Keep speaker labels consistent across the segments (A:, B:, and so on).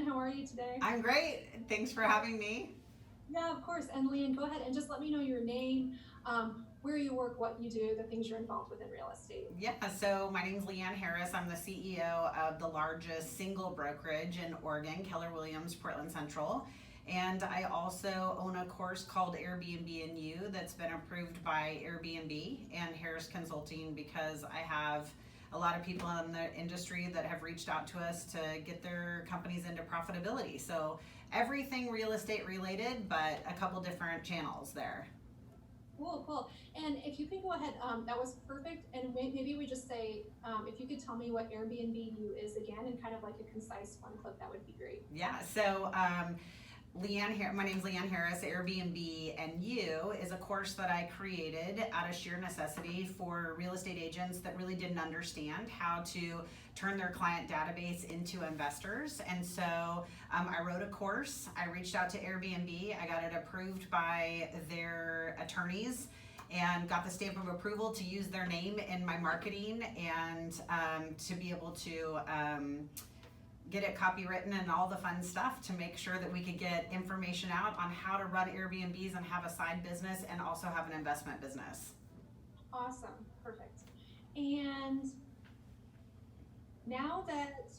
A: Leann, how are you today?
B: I'm great. Thanks for having me.
A: Yeah, of course. And Leann, go ahead and just let me know your name, where you work, what you do, the things you're involved with in real estate.
B: Yeah, so my name's Leann Harris. I'm the CEO of the largest single brokerage in Oregon, Keller Williams, Portland Central. And I also own a course called Airbnb and You that's been approved by Airbnb and Harris Consulting because I have a lot of people in the industry that have reached out to us to get their companies into profitability. So everything real estate related, but a couple different channels there.
A: Cool, cool. And if you can go ahead, that was perfect. And maybe we just say, if you could tell me what Airbnb You is again, and kind of like a concise one clip, that would be great.
B: Yeah, so my name's Leann Harris. Airbnb and You is a course that I created out of sheer necessity for real estate agents that really didn't understand how to turn their client database into investors. And so I wrote a course. I reached out to Airbnb. I got it approved by their attorneys and got the stamp of approval to use their name in my marketing and to be able to get it copywritten and all the fun stuff to make sure that we could get information out on how to run Airbnbs and have a side business and also have an investment business.
A: Awesome, perfect. And now that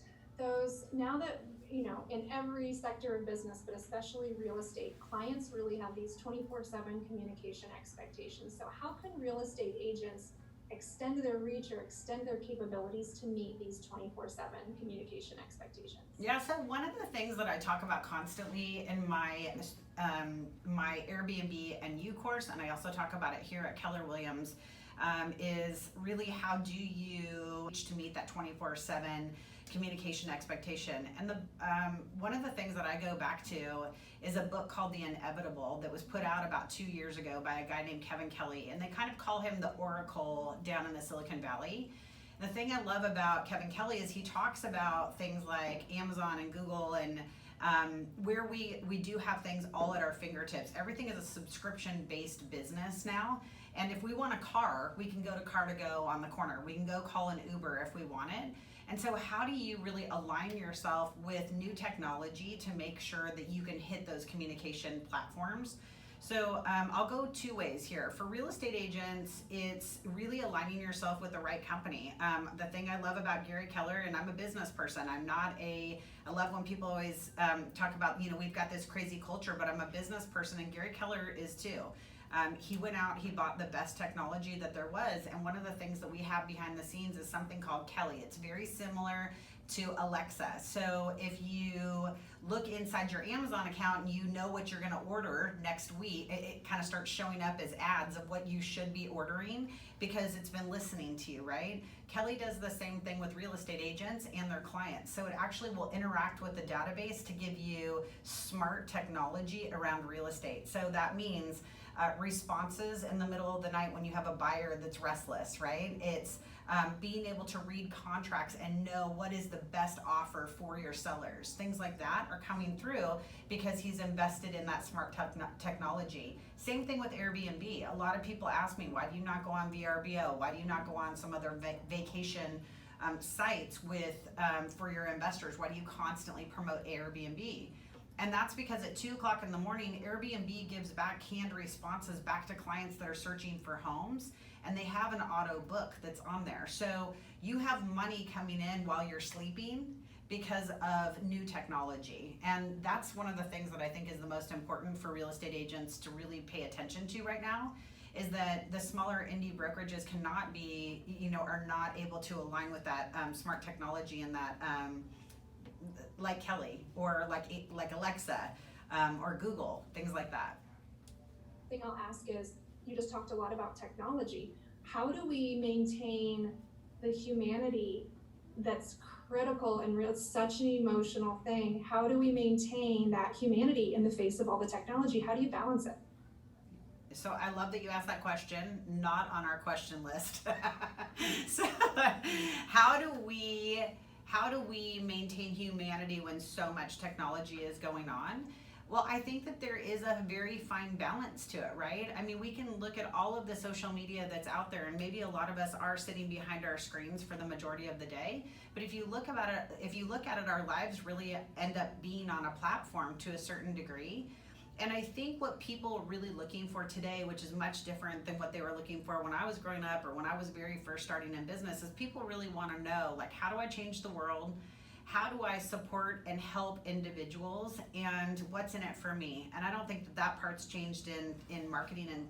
A: in every sector of business, but especially real estate, clients really have these 24/7 communication expectations. So how can real estate agents extend their reach or extend their capabilities to meet these 24/7 communication expectations?
B: Yeah, so one of the things that I talk about constantly in my Airbnb and You course, and I also talk about it here at Keller Williams, is really how do you reach to meet that 24/7 communication expectation. And one of the things that I go back to is a book called The Inevitable that was put out about 2 years ago by a guy named Kevin Kelly, and they kind of call him the Oracle down in the Silicon Valley. The thing I love about Kevin Kelly is he talks about things like Amazon and Google and where we do have things all at our fingertips. Everything is a subscription-based business now. And if we want a car, we can go to Car2Go on the corner. We can go call an Uber if we want it. And so how do you really align yourself with new technology to make sure that you can hit those communication platforms? So I'll go two ways here. For real estate agents, it's really aligning yourself with the right company. The thing I love about Gary Keller, and I'm a business person, I love when people always talk about, we've got this crazy culture, but I'm a business person, and Gary Keller is too. He went out, he bought the best technology that there was, and one of the things that we have behind the scenes is something called Kelly. It's very similar to Alexa. So if you look inside your Amazon account and you know what you're gonna order next week, it kind of starts showing up as ads of what you should be ordering because it's been listening to you, right? Kelly does the same thing with real estate agents and their clients. So it actually will interact with the database to give you smart technology around real estate. So that means responses in the middle of the night when you have a buyer that's restless, right? It's being able to read contracts and know what is the best offer for your sellers. Things like that are coming through because he's invested in that smart technology. Same thing with Airbnb. A lot of people ask me, why do you not go on VRBO? Why do you not go on some other vacation sites for your investors? Why do you constantly promote Airbnb? And that's because at 2 o'clock in the morning, Airbnb gives back canned responses back to clients that are searching for homes, and they have an auto book that's on there. So you have money coming in while you're sleeping because of new technology. And that's one of the things that I think is the most important for real estate agents to really pay attention to right now, is that the smaller indie brokerages cannot be, are not able to align with that smart technology and that like Kelly or like Alexa or Google, things like that.
A: The thing I'll ask is, you just talked a lot about technology. How do we maintain the humanity that's critical and real? It's such an emotional thing. How do we maintain that humanity in the face of all the technology? How do you balance it?
B: So I love that you asked that question, not on our question list. So how do we maintain humanity when so much technology is going on? Well, I think that there is a very fine balance to it, right? I mean, we can look at all of the social media that's out there, and maybe a lot of us are sitting behind our screens for the majority of the day. But if you look about it, if you look at it, our lives really end up being on a platform to a certain degree. And I think what people are really looking for today, which is much different than what they were looking for when I was growing up or when I was very first starting in business, is people really want to know, like, how do I change the world? How do I support and help individuals, and what's in it for me? And I don't think that that part's changed in marketing, and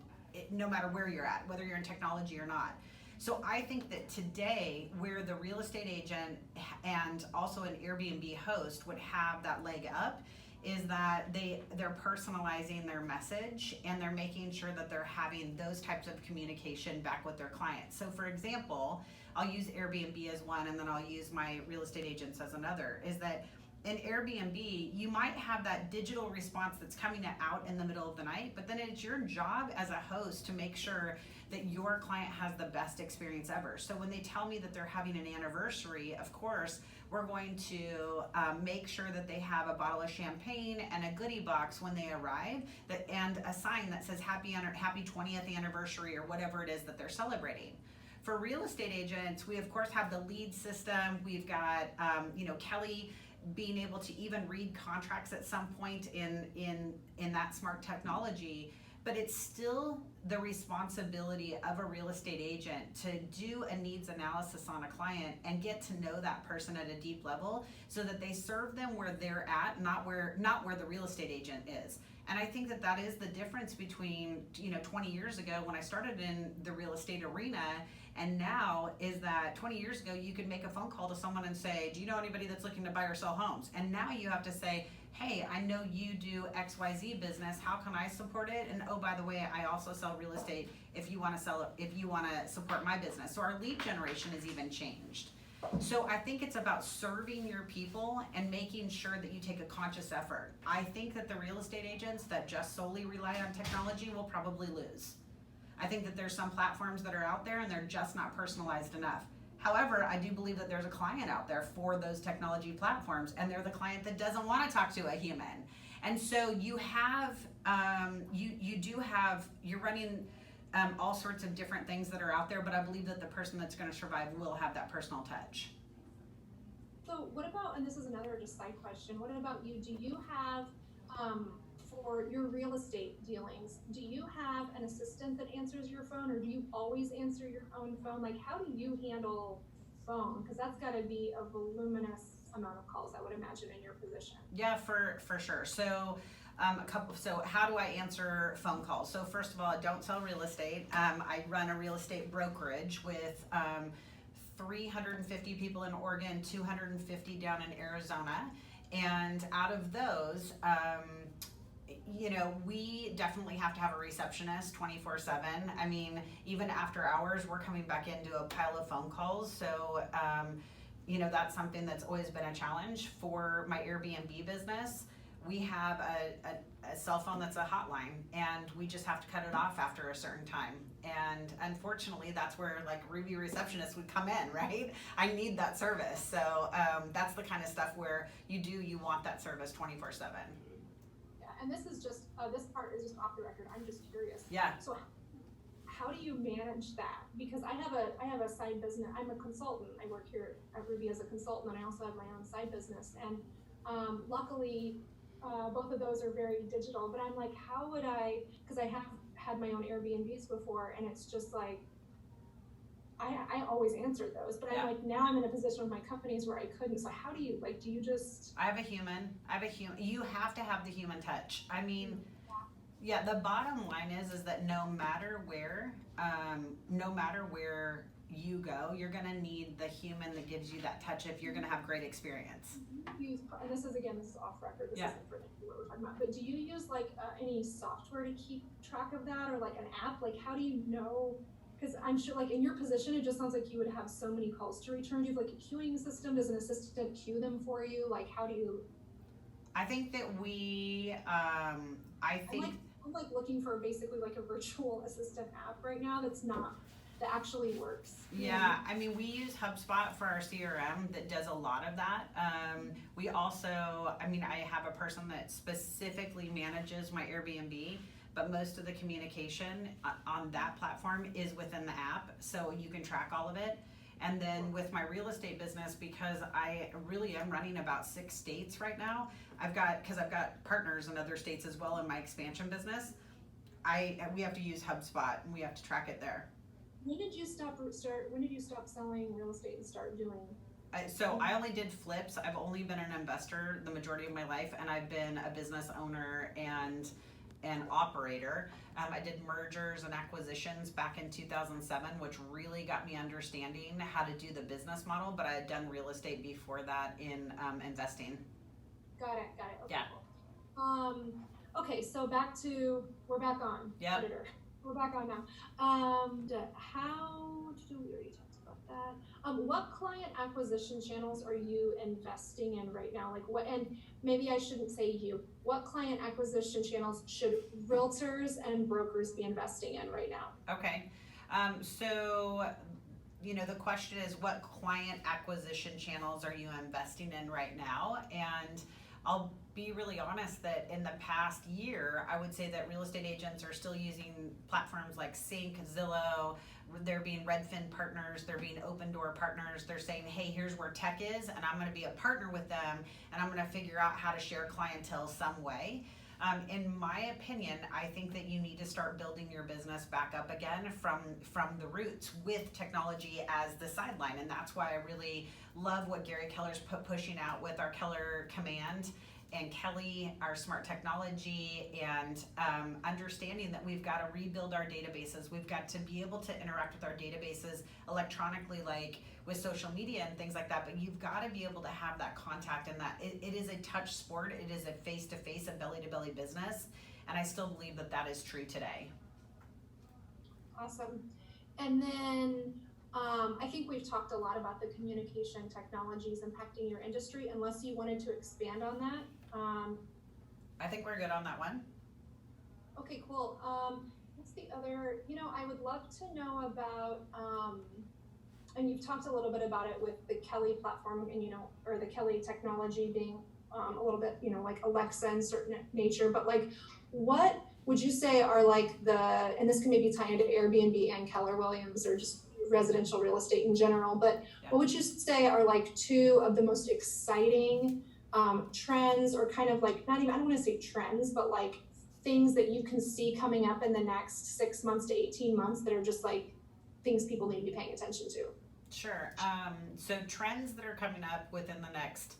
B: no matter where you're at, whether you're in technology or not. So I think that today, where the real estate agent and also an Airbnb host would have that leg up, is that they're personalizing their message, and they're making sure that they're having those types of communication back with their clients. So for example, I'll use Airbnb as one, and then I'll use my real estate agents as another, is that in Airbnb, you might have that digital response that's coming out in the middle of the night, but then it's your job as a host to make sure that your client has the best experience ever. So when they tell me that they're having an anniversary, of course, we're going to make sure that they have a bottle of champagne and a goodie box when they arrive, and a sign that says happy 20th anniversary, or whatever it is that they're celebrating. For real estate agents, we of course have the lead system. We've got Kelly being able to even read contracts at some point in that smart technology. But it's still the responsibility of a real estate agent to do a needs analysis on a client and get to know that person at a deep level, so that they serve them where they're at, not where the real estate agent is. And I think that that is the difference between 20 years ago when I started in the real estate arena, and now, is that 20 years ago you could make a phone call to someone and say, do you know anybody that's looking to buy or sell homes? And now you have to say, hey, I know you do XYZ business, how can I support it? And oh, by the way, I also sell real estate if you want to support my business. So our lead generation has even changed. So I think it's about serving your people and making sure that you take a conscious effort. I think that the real estate agents that just solely rely on technology will probably lose. I think that there's some platforms that are out there and they're just not personalized enough. However, I do believe that there's a client out there for those technology platforms, and they're the client that doesn't want to talk to a human. And so you have, you're running all sorts of different things that are out there, but I believe that the person that's going to survive will have that personal touch.
A: So what about, and this is another just side question, what about you? Do you have, for your real estate dealings, do you have an assistant that answers your phone, or do you always answer your own phone? Like, how do you handle phone? Because that's got to be a voluminous amount of calls, I would imagine, in your position.
B: Yeah, for sure. So so how do I answer phone calls? So first of all, I don't sell real estate. I run a real estate brokerage with 350 people in Oregon, 250 down in Arizona. And out of those, we definitely have to have a receptionist 24/7. I mean, even after hours, we're coming back into a pile of phone calls. So, that's something that's always been a challenge for my Airbnb business. We have a cell phone that's a hotline, and we just have to cut it off after a certain time. And unfortunately, that's where like Ruby Receptionists would come in, right? I need that service. So that's the kind of stuff where you want that service 24/7.
A: Yeah, and this is just, this part is just off the record. I'm just curious.
B: Yeah.
A: So how do you manage that? Because I have a side business. I'm a consultant. I work here at Ruby as a consultant, and I also have my own side business. And luckily, both of those are very digital, but I'm like, how would I, because I have had my own Airbnbs before, and it's just like, I always answered those, but I'm like, now I'm in a position with my companies where I couldn't. So how do you, like, do you just?
B: I have a human. You have to have the human touch. I mean, yeah, the bottom line is that no matter where you go, you're gonna need the human that gives you that touch if you're gonna have great experience.
A: And this is off record, this isn't for what we're talking about, but do you use like any software to keep track of that, or like an app? Like, how do you know? Because I'm sure, like, in your position, it just sounds like you would have so many calls to return. Do you have like a queuing system? Does an assistant queue them for you? Like, how do you?
B: I think that
A: I'm like looking for basically like a virtual assistant app right now that's not that actually works.
B: Yeah, I mean, we use HubSpot for our CRM that does a lot of that. We also, I mean, I have a person that specifically manages my Airbnb, but most of the communication on that platform is within the app, so you can track all of it. And then with my real estate business, because I really am running about 6 states right now, because I've got partners in other states as well in my expansion business, we have to use HubSpot and we have to track it there.
A: When did you stop selling real estate and start doing?
B: So I only did flips. I've only been an investor the majority of my life, and I've been a business owner and an operator. I did mergers and acquisitions back in 2007, which really got me understanding how to do the business model, but I had done real estate before that in investing.
A: Got it. Okay,
B: Yeah.
A: Cool. Okay, so we're back on.
B: Yep.
A: Editor. We're back on now. We already talked about that. What client acquisition channels are you investing in right now? And maybe I shouldn't say you. What client acquisition channels should realtors and brokers be investing in right now?
B: Okay. So, the question is, what client acquisition channels are you investing in right now? And I'll be really honest that in the past year, I would say that real estate agents are still using platforms like Sync, Zillow. They're being Redfin partners, they're being Open Door partners. They're saying, hey, here's where tech is, and I'm going to be a partner with them, and I'm going to figure out how to share clientele some way. In my opinion, I think that you need to start building your business back up again from the roots with technology as the sideline. And that's why I really love what Gary Keller's pushing out with our Keller Command and Kelly, our smart technology, and understanding that we've got to rebuild our databases. We've got to be able to interact with our databases electronically, like with social media and things like that, but you've got to be able to have that contact, and that it is a touch sport. It is a face-to-face, a belly-to-belly business, and I still believe that is true today.
A: Awesome. And then I think we've talked a lot about the communication technologies impacting your industry, unless you wanted to expand on that.
B: I think we're good on that one.
A: Okay, cool. What's the other, I would love to know about, and you've talked a little bit about it with the Kelly platform and, or the Kelly technology being a little bit, like Alexa in certain nature, but what would you say are and this can maybe tie into Airbnb and Keller Williams or just residential real estate in general, but yeah, what would you say are 2 of the most exciting trends, or kind of not even, I don't want to say trends, but things that you can see coming up in the next 6 months to 18 months that are just things people need to be paying attention to?
B: Sure. So trends that are coming up within the next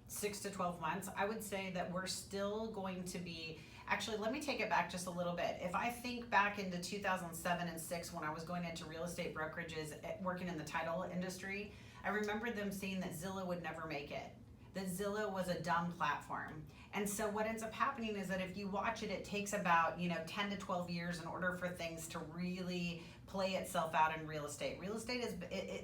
B: 6 to 12 months, I would say that we're still going to be, actually, let me take it back just a little bit. If I think back into 2007 and 6, when I was going into real estate brokerages, working in the title industry, I remember them saying that Zillow would never make it, that Zillow was a dumb platform. And so what ends up happening is that if you watch it, it takes about 10 to 12 years in order for things to really play itself out in real estate. Real estate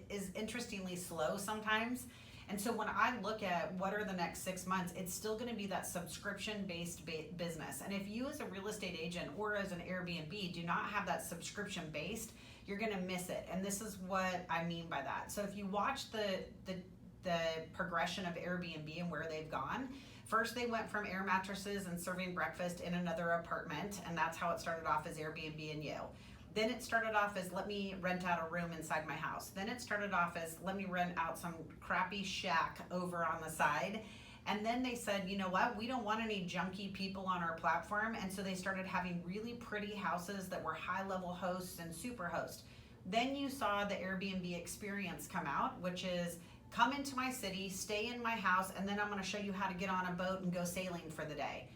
B: is interestingly slow sometimes. And so when I look at what are the next 6 months, it's still going to be that subscription-based business. And if you as a real estate agent or as an Airbnb do not have that subscription-based, you're going to miss it. And this is what I mean by that. So if you watch the progression of Airbnb and where they've gone, first they went from air mattresses and serving breakfast in another apartment, and that's how it started off as Airbnb and You. Then it started off as, let me rent out a room inside my house. Then it started off as, let me rent out some crappy shack over on the side. And then they said, you know what, we don't want any junky people on our platform. And so they started having really pretty houses that were high-level hosts and super hosts. Then you saw the Airbnb experience come out, which is, come into my city, stay in my house, and then I'm going to show you how to get on a boat and go sailing for the day.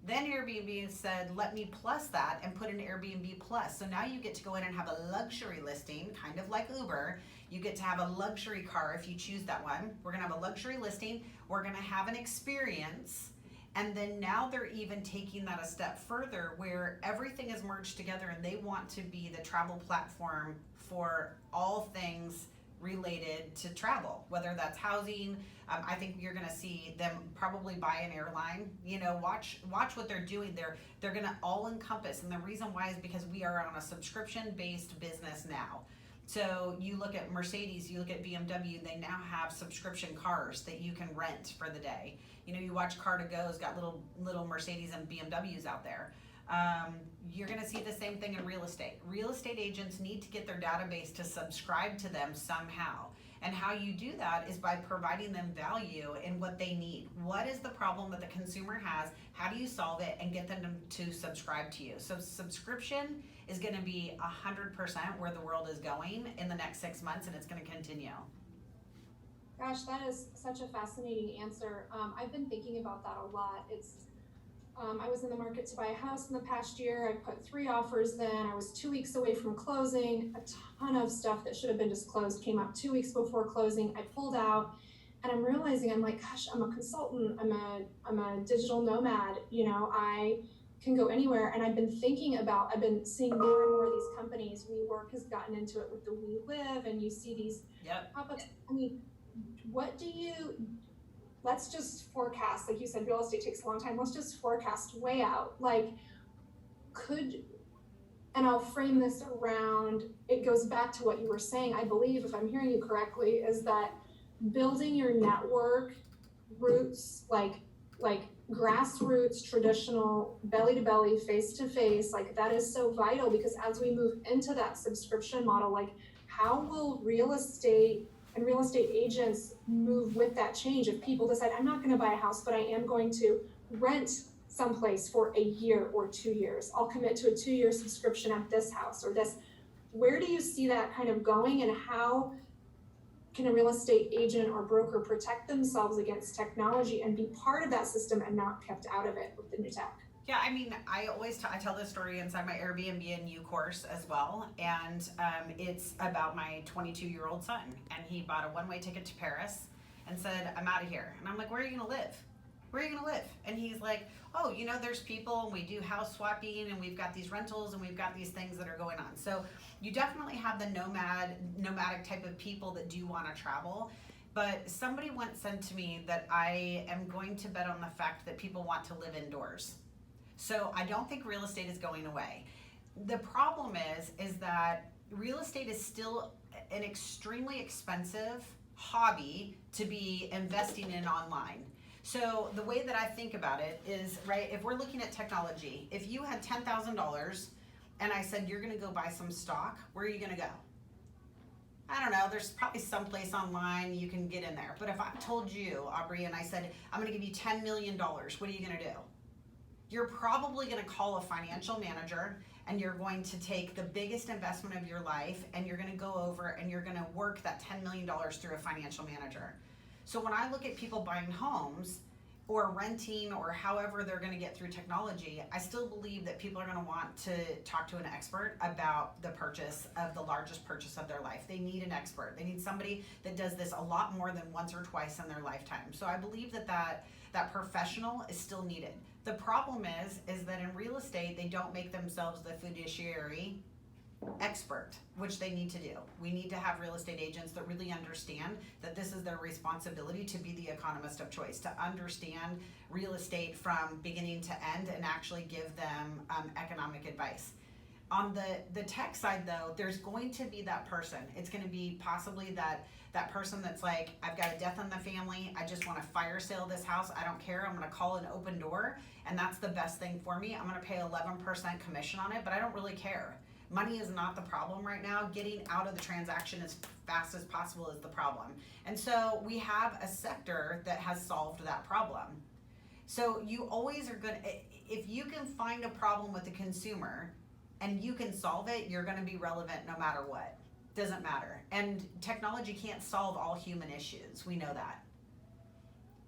B: Then Airbnb said, let me plus that and put an Airbnb Plus. So now you get to go in and have a luxury listing, kind of like Uber. You get to have a luxury car if you choose that one. We're gonna have a luxury listing. We're gonna have an experience. And then now they're even taking that a step further where everything is merged together and they want to be the travel platform for all things related to travel, whether that's housing. I think you're going to see them probably buy an airline. Watch what they're doing. They're going to all encompass, and the reason why is because we are on a subscription-based business now. So you look at Mercedes, you look at BMW, they now have subscription cars that you can rent for the day. You know, you watch Car2Go's got little Mercedes and BMWs out there. You're going to see the same thing in real estate. Real estate agents need to get their database to subscribe to them somehow. And how you do that is by providing them value in what they need. What is the problem that the consumer has? How do you solve it and get them to subscribe to you? So subscription is going to be 100% where the world is going in the next 6 months, and it's going to continue.
A: Gosh, that is such a fascinating answer. I've been thinking about that a lot. I was in the market to buy a house in the past year. I put 3 offers in. I was 2 weeks away from closing. A ton of stuff that should have been disclosed came out 2 weeks before closing. I pulled out, and I'm realizing, I'm like, gosh, I'm a consultant. I'm a digital nomad. You know, I can go anywhere. And I've been seeing more and more of these companies. WeWork has gotten into it with the We Live, and you see these pop-ups. I mean, let's just forecast, like you said, real estate takes a long time. Let's just forecast way out. Like, and I'll frame this around, it goes back to what you were saying, I believe, if I'm hearing you correctly, is that building your network roots, like grassroots, traditional, belly to belly, face to face, like that is so vital, because as we move into that subscription model, like how will real estate and real estate agents move with that change? If people decide, I'm not going to buy a house, but I am going to rent someplace for a year or 2 years, I'll commit to a 2-year subscription at this house or this. Where do you see that kind of going, and how can a real estate agent or broker protect themselves against technology and be part of that system and not kept out of it with the new tech?
B: Yeah, I mean, I tell this story inside my Airbnb and You course as well, and it's about my 22-year-old son, and he bought a one-way ticket to Paris and said, I'm out of here. And I'm like, where are you gonna live? Where are you gonna live? And he's like, oh, you know, there's people, and we do house swapping, and we've got these rentals, and we've got these things that are going on. So you definitely have the nomadic type of people that do wanna travel. But somebody once said to me that I am going to bet on the fact that people want to live indoors. So I don't think real estate is going away. The problem is that real estate is still an extremely expensive hobby to be investing in online. So the way that I think about it is, right, if we're looking at technology, if you had $10,000 and I said, you're gonna go buy some stock, where are you gonna go? I don't know, there's probably some place online you can get in there. But if I told you, Aubrey, and I said, I'm gonna give you $10 million, what are you gonna do? You're probably going to call a financial manager, and you're going to take the biggest investment of your life, and you're going to go over and you're going to work that $10 million through a financial manager. So when I look at people buying homes or renting or however they're going to get through technology, I still believe that people are going to want to talk to an expert about the purchase of the largest purchase of their life. They need an expert. They need somebody that does this a lot more than once or twice in their lifetime. So I believe that professional is still needed. The problem is that in real estate, they don't make themselves the fiduciary expert, which they need to do. We need to have real estate agents that really understand that this is their responsibility to be the economist of choice, to understand real estate from beginning to end and actually give them economic advice. On the tech side, though, there's going to be that person. It's going to be possibly that person that's like, I've got a death in the family. I just want to fire sale this house. I don't care. I'm going to call an open door, and that's the best thing for me. I'm going to pay 11% commission on it, but I don't really care. Money is not the problem right now. Getting out of the transaction as fast as possible is the problem. And so we have a sector that has solved that problem. So you always are good. If you can find a problem with the consumer and you can solve it, you're going to be relevant no matter what. Doesn't matter. And technology can't solve all human issues. We know that.